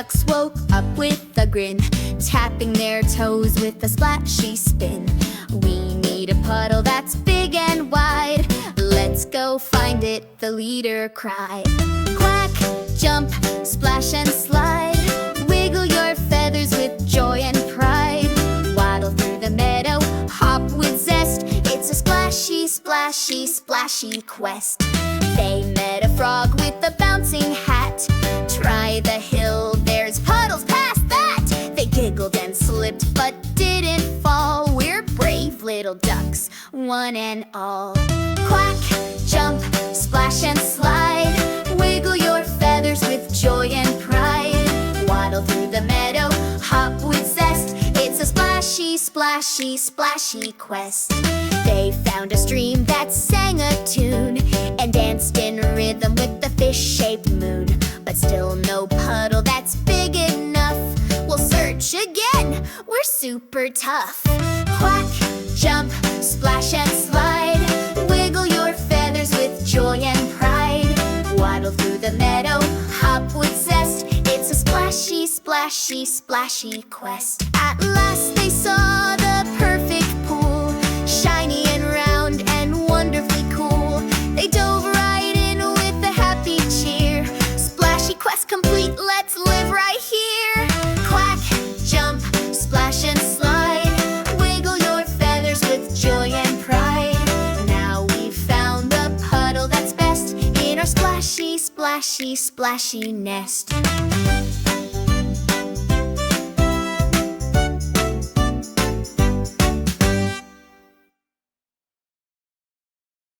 ducks woke up with a grin, tapping their toes with a splashy spin. We need a puddle that's big and wide. Let's go find it, the leader cried. Quack, jump, splash and slide. Wiggle your feathers with joy and pride. Waddle through the meadow, hop with zest. It's a splashy, splashy, splashy quest. They met a frog with a bouncing hat. Try the hill, there's puddles past that. They giggled and slipped but didn't fall. We're brave little ducks, one and all. Quack, jump, splash and slide. Wiggle your feathers with joy and pride. Waddle through the meadow, hop with zest. It's a splashy, splashy, splashy quest. They found a stream that sang a tune and danced in rhythm with the fish-shaped moon. But still no puddle that's big enough. We'll search again, we're super tough. Quack, jump, splash and slide. Wiggle your feathers with joy and pride. Waddle through the meadow, hop with zest. It's a splashy, splashy, splashy quest. At last they saw the perfect pool, shiny and round and wonderfully cool. They dove right in with a happy cheer. Splashy quest complete, let's live right here. Quack, jump, splash and slide. Wiggle your feathers with joy and pride. Now we've found the puddle that's best in our splashy, splashy, splashy nest.